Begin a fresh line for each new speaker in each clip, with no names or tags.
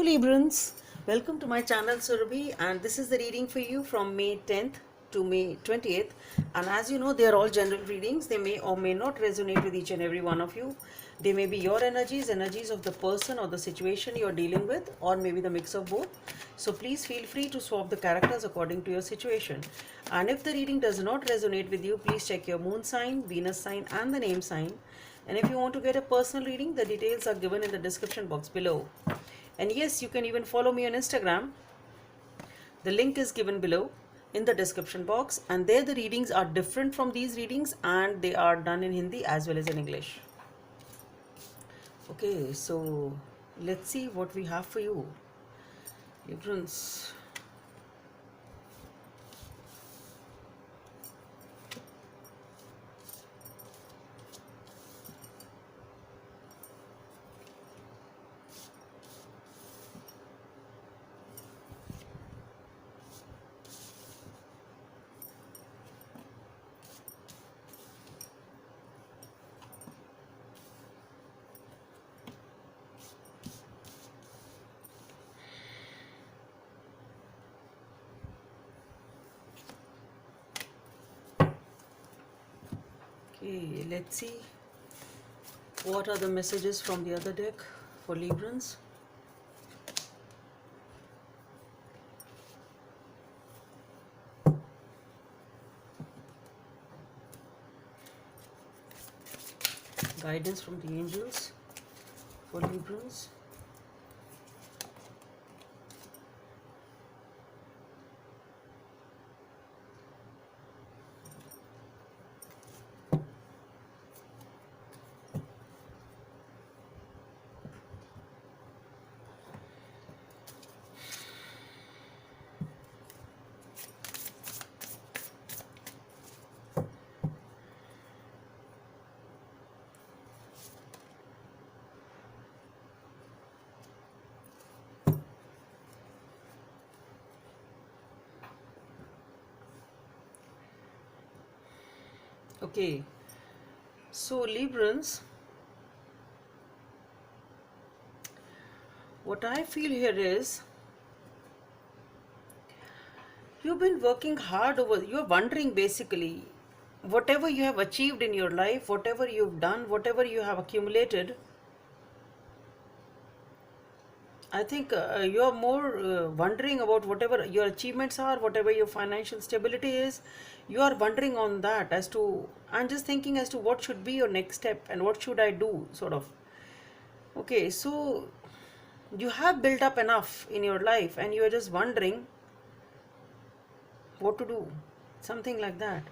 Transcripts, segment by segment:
Hello Librans, welcome to my channel Surabhi, and this is the reading for you from May 10th to May 20th. And as you know, they are all general readings. They may or may not resonate with each and every one of you. They may be your energies of the person or the situation you are dealing with, or maybe the mix of both. So please feel free to swap the characters according to your situation. And if the reading does not resonate with you, please check your moon sign, Venus sign and the name sign. And if you want to get a personal reading, the details are given in the description box below. And yes, you can even follow me on Instagram. The link is given below in the description box, and there the readings are different from these readings and they are done in Hindi as well as in English. Okay, so let's see what we have for you, Librans. Okay, let's see what are the messages from the other deck for Librans. Guidance from the angels for Librans. Okay, so Librans, what I feel here is you've been working hard you're wondering basically whatever you have achieved in your life, whatever you've done, whatever you have accumulated. I think you're more wondering about whatever your achievements are, whatever your financial stability is. You are wondering on that as to, I'm just thinking as to what should be your next step and what should I do, sort of. Okay, so you have built up enough in your life and you are just wondering what to do, something like that.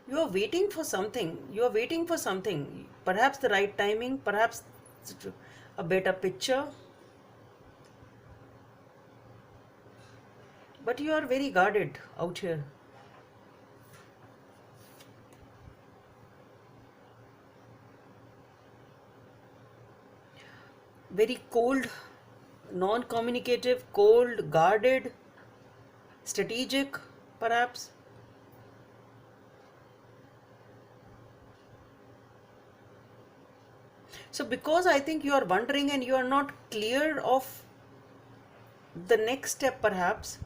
You are waiting for something, perhaps the right timing, perhaps a better picture, but you are very guarded out here. Very cold, non-communicative, cold, guarded, strategic, perhaps. So because I think you are wondering and you are not clear of the next step, perhaps,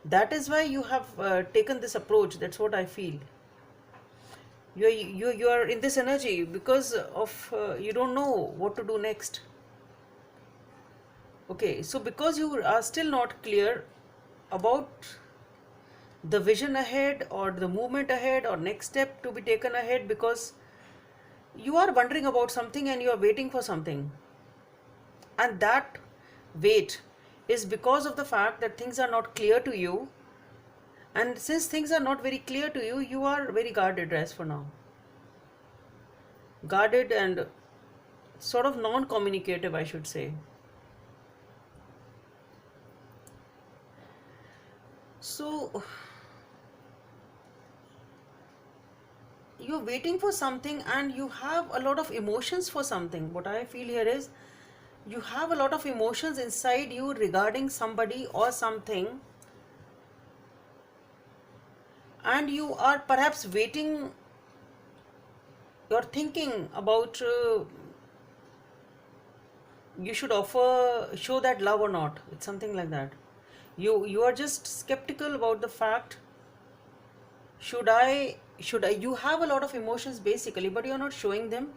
that is why you have taken this approach. That's what I feel. You are in this energy because of you don't know what to do next. Okay, so because you are still not clear about the vision ahead or the movement ahead or next step to be taken ahead, because you are wondering about something and you are waiting for something, and that wait is because of the fact that things are not clear to you, and since things are not very clear to you, you are very guarded as for now, guarded and sort of non-communicative, I should say. So you're waiting for something and you have a lot of emotions for something. What I feel here is you have a lot of emotions inside you regarding somebody or something, and you are perhaps waiting you're thinking about you should show that love or not. It's something like that. You are just skeptical about the fact, should I you have a lot of emotions basically, but you're not showing them,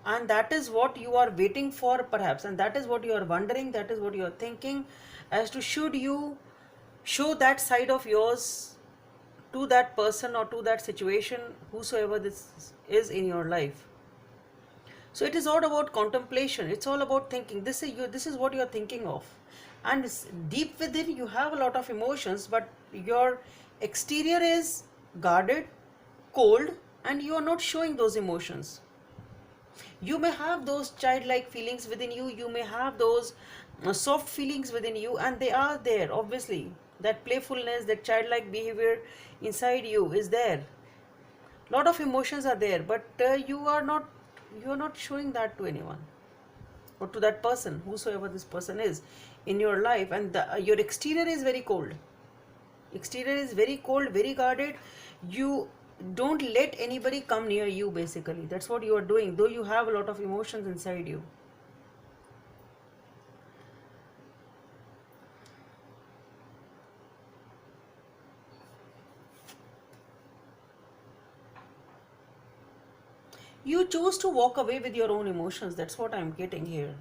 and that is what you are waiting for perhaps, and that is what you are wondering, that is what you are thinking, as to should you show that side of yours to that person or to that situation, whosoever this is in your life. So it is all about contemplation, it's all about thinking. This is what you are thinking of, and deep within you have a lot of emotions, but your exterior is guarded, cold, and you are not showing those emotions. You may have those childlike feelings within you, you may have those soft feelings within you, and they are there obviously. That playfulness, that childlike behavior inside you is there. Lot of emotions are there, but you are not showing that to anyone, or to that person, whosoever this person is in your life. And your exterior is very cold, very guarded. You don't let anybody come near you basically. That's what you are doing, though you have a lot of emotions inside you. You choose to walk away with your own emotions. That's what I'm getting here.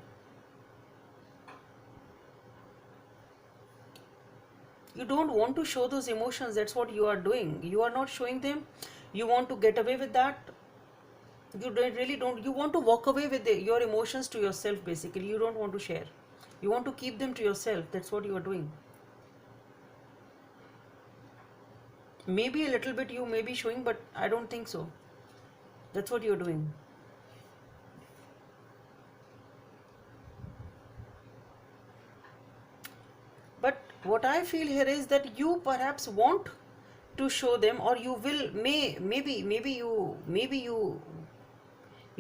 You don't want to show those emotions. That's what you are doing. You are not showing them. You want to get away with that. You want to walk away with your emotions to yourself basically. You don't want to share. You want to keep them to yourself. That's what you are doing. Maybe a little bit you may be showing, but I don't think so. That's what you're doing. But what I feel here is that you perhaps want to show them, or you will maybe you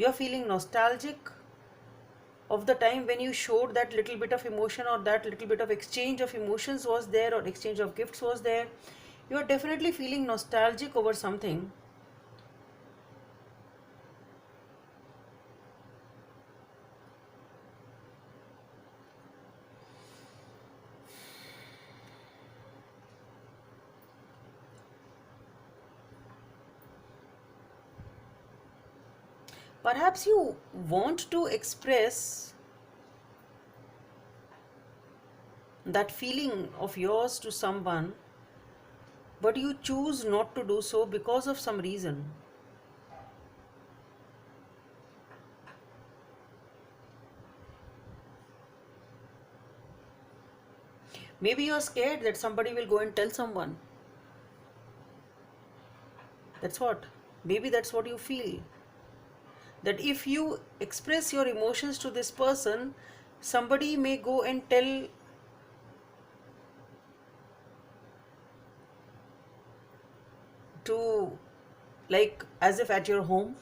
are feeling nostalgic of the time when you showed that little bit of emotion, or that little bit of exchange of emotions was there, or exchange of gifts was there. You are definitely feeling nostalgic over something. Perhaps you want to express that feeling of yours to someone, but you choose not to do so because of some reason. Maybe you are scared that somebody will go and tell someone. That's what. Maybe that's what you feel. That if you express your emotions to this person, somebody may go and tell to, like, as if at your home,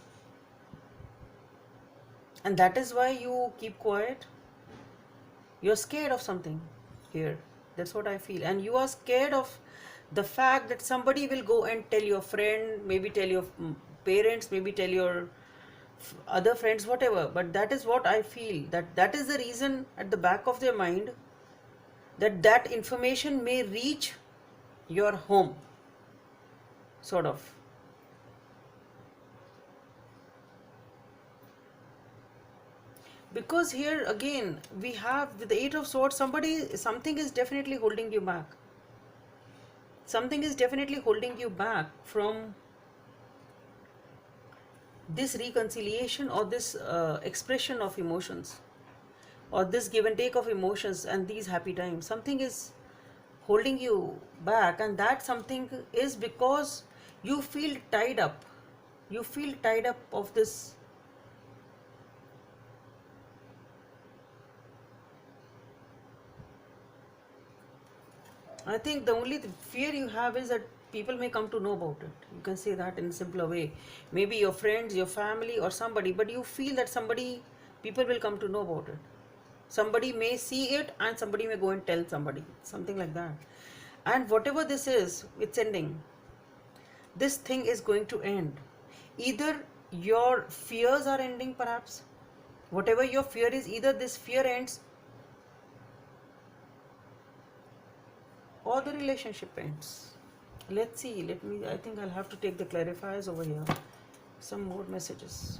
and that is why you keep quiet. You're scared of something here. That's what I feel. And you are scared of the fact that somebody will go and tell your friend, maybe tell your parents, maybe tell your other friends, whatever. But that is what I feel, that is the reason at the back of their mind, that information may reach your home, sort of. Because here again we have, with the Eight of Swords, something is definitely holding you back. Something is definitely holding you back from this reconciliation, or this expression of emotions, or this give and take of emotions, and these happy times. Something is holding you back, and that something is because you feel tied up. You feel tied up of this. I think the only fear you have is that people may come to know about it. You can say that in a simpler way. Maybe your friends, your family, or somebody, but you feel that people will come to know about it. Somebody may see it, and somebody may go and tell somebody. Something like that. And whatever this is, it's ending. This thing is going to end. Either your fears are ending, perhaps. Whatever your fear is, either this fear ends or the relationship ends. Let's see. I think I'll have to take the clarifiers over here. Some more messages.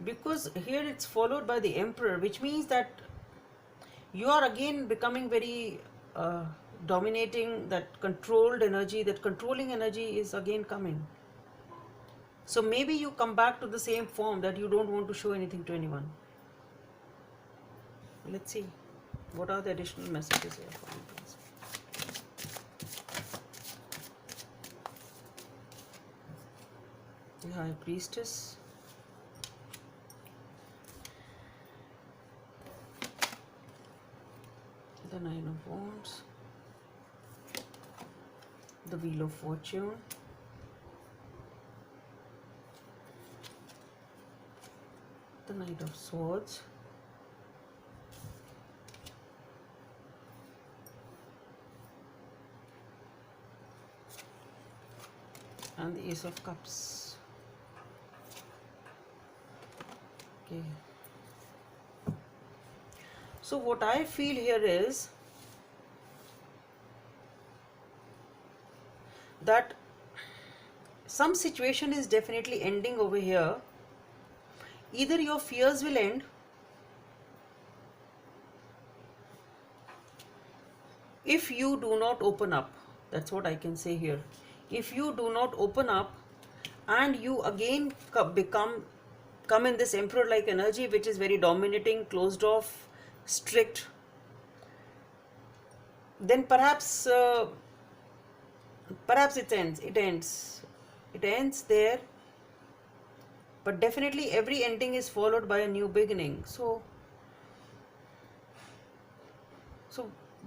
Because here it's followed by the Emperor, which means that you are again becoming very dominating, that controlled energy, that controlling energy is again coming. So maybe you come back to the same form that you don't want to show anything to anyone. Let's see. What are the additional messages here for me, please? The High Priestess. The Nine of Wands. The Wheel of Fortune. The Knight of Swords. And the Ace of Cups. Okay. So what I feel here is that some situation is definitely ending over here. Either your fears will end, if you do not open up. That's what I can say here. If you do not open up and you again come in this Emperor-like energy, which is very dominating, closed off, strict, then perhaps it ends there. But definitely every ending is followed by a new beginning. So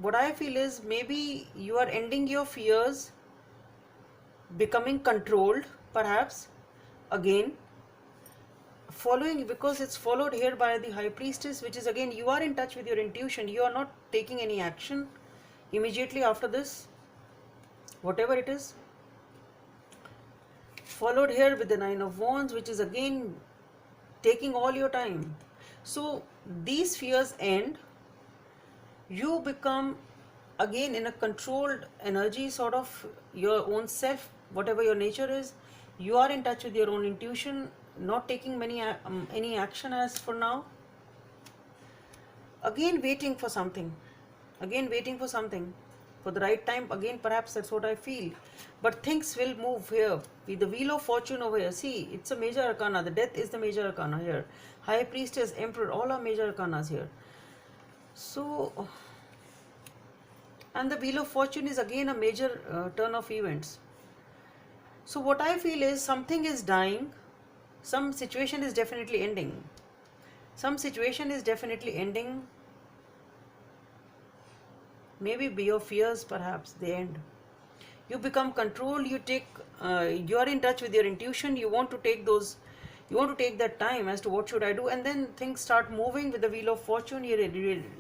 what I feel is maybe you are ending your fears, becoming controlled, perhaps again, following, because it's followed here by the High Priestess, which is again, you are in touch with your intuition. You are not taking any action immediately after this, whatever it is. Followed here with the Nine of Wands, which is again taking all your time. So these fears end. You become again in a controlled energy, sort of your own self, whatever your nature is. You are in touch with your own intuition, not taking any action as for now. Again waiting for something. For the right time, again, perhaps that's what I feel. But things will move here. With the Wheel of Fortune over here, see, it's a major arcana. The Death is the major arcana here. High Priestess, Emperor, all are major arcanas here. So, and the Wheel of Fortune is again a major turn of events. So what I feel is something is dying. Some situation is definitely ending. Maybe be your fears, perhaps they end. You become controlled. You are in touch with your intuition. You want to take that time as to what should I do, and then things start moving with the Wheel of Fortune.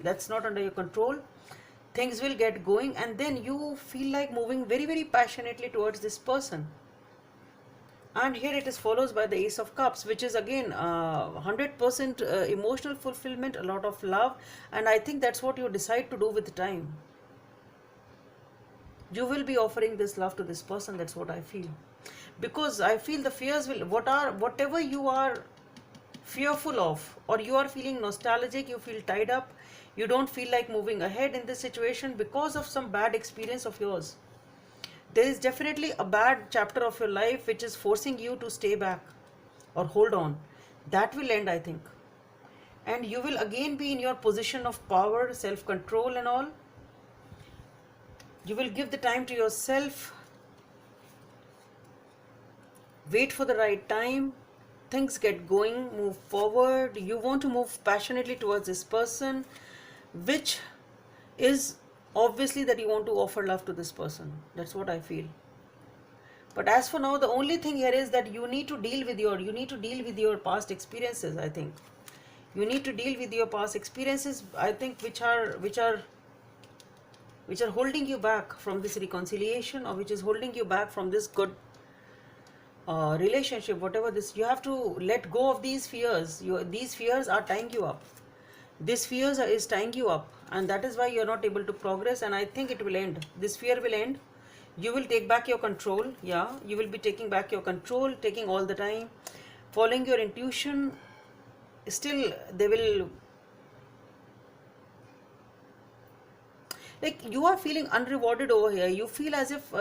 That's not under your control. Things will get going, and then you feel like moving very, very passionately towards this person. And here it is follows by the Ace of Cups, which is again 100% emotional fulfillment, a lot of love, and I think that's what you decide to do with time. You will be offering this love to this person. That's what I feel, because I feel the fears will, whatever you are fearful of, or you are feeling nostalgic, you feel tied up, you don't feel like moving ahead in this situation because of some bad experience of yours. There is definitely a bad chapter of your life which is forcing you to stay back or hold on. That will end, I think, and you will again be in your position of power, self-control and all. You will give the time to yourself, wait for the right time, things get going, move forward. You want to move passionately towards this person, which is obviously that you want to offer love to this person. That's what I feel. But as for now, the only thing here is that you need to deal with your past experiences. I think you need to deal with your past experiences, I think, which which are holding you back from this reconciliation, or which is holding you back from this good relationship, whatever this, you have to let go of these fears. These fears are tying you up. This fears is tying you up, and that is why you're not able to progress. And I think it will end. This fear will end. You will take back your control. Yeah, you will be taking back your control, taking all the time, following your intuition. Still, they will, like, you are feeling unrewarded over here. You feel as if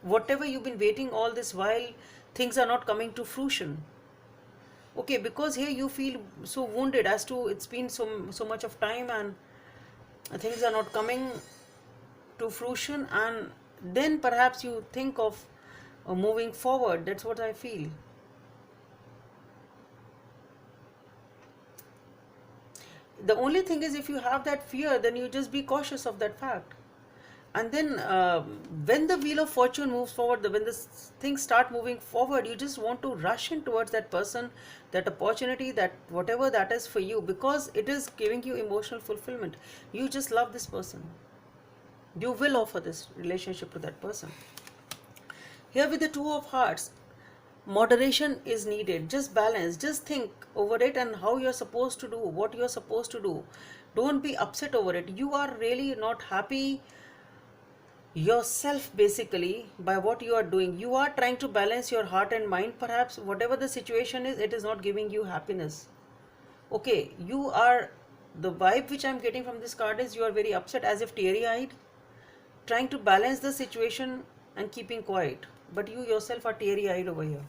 whatever you've been waiting all this while, things are not coming to fruition. Okay, because here you feel so wounded as to it's been so much of time and things are not coming to fruition, and then perhaps you think of moving forward. That's what I feel. The only thing is, if you have that fear, then you just be cautious of that fact. And then when the wheel of fortune moves forward, when the things start moving forward, you just want to rush in towards that person, that opportunity, that whatever that is for you, because it is giving you emotional fulfillment. You just love this person. You will offer this relationship to that person. Here with the Two of Hearts, moderation is needed. Just balance, just think over it and how you're supposed to do, what you're supposed to do. Don't be upset over it. You are really not happy yourself basically by what you are doing. You are trying to balance your heart and mind. Perhaps whatever the situation is, it is not giving you happiness. Okay, you are, the vibe which I'm getting from this card is you are very upset, as if teary-eyed, trying to balance the situation and keeping quiet, but you yourself are teary-eyed over here.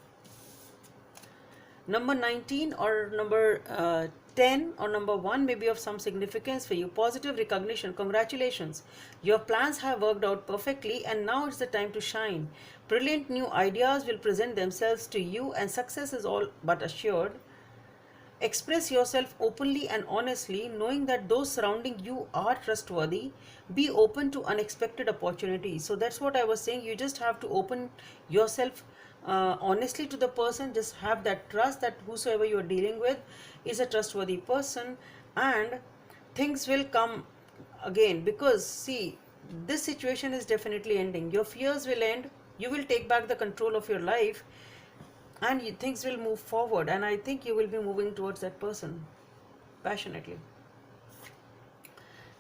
Number 19 or number 10 or number 1 may be of some significance for you. Positive recognition. Congratulations. Your plans have worked out perfectly and now it's the time to shine. Brilliant new ideas will present themselves to you and success is all but assured. Express yourself openly and honestly, knowing that those surrounding you are trustworthy. Be open to unexpected opportunities. So that's what I was saying. You just have to open yourself honestly to the person. Just have that trust that whosoever you are dealing with is a trustworthy person, and things will come again, because see, this situation is definitely ending. Your fears will end. You will take back the control of your life, and things will move forward, and I think you will be moving towards that person passionately.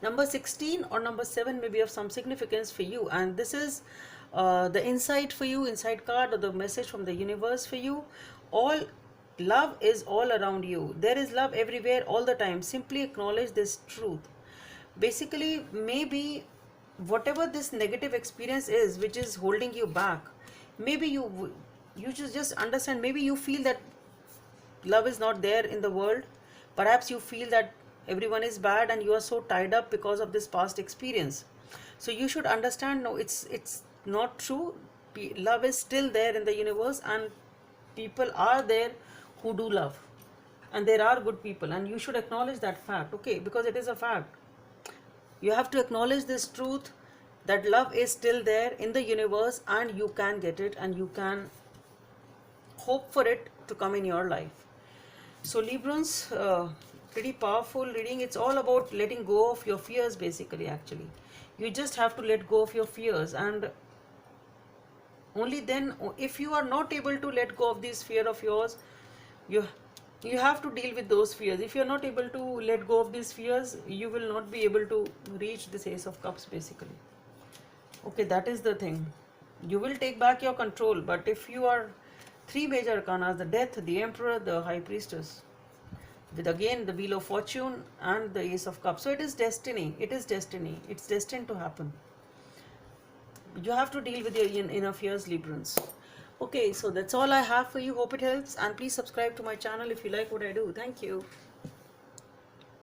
Number 16 or number 7 may be of some significance for you, and this is the insight for you, inside card, or the message from the universe for you. All love is all around you. There is love everywhere all the time. Simply acknowledge this truth. Basically, maybe whatever this negative experience is which is holding you back, maybe you just understand. Maybe you feel that love is not there in the world. Perhaps you feel that everyone is bad and you are so tied up because of this past experience. So you should understand, no, it's not true. Love is still there in the universe, and people are there who do love, and there are good people, and you should acknowledge that fact. Okay, because it is a fact. You have to acknowledge this truth, that love is still there in the universe, and you can get it, and you can hope for it to come in your life. So Librans, pretty powerful reading. It's all about letting go of your fears basically. Actually, you just have to let go of your fears, and only then, if you are not able to let go of this fear of yours, you have to deal with those fears. If you are not able to let go of these fears, you will not be able to reach this Ace of Cups basically. Okay, that is the thing. You will take back your control, but if you are 3 major arcanas, the Death, the Emperor, the High Priestess, with again the Wheel of Fortune and the Ace of Cups. So it is destiny. It is destiny. It's destined to happen. You have to deal with your inner fears, Librans. Okay, so that's all I have for you. Hope it helps, and please subscribe to my channel if you like what I do. Thank you.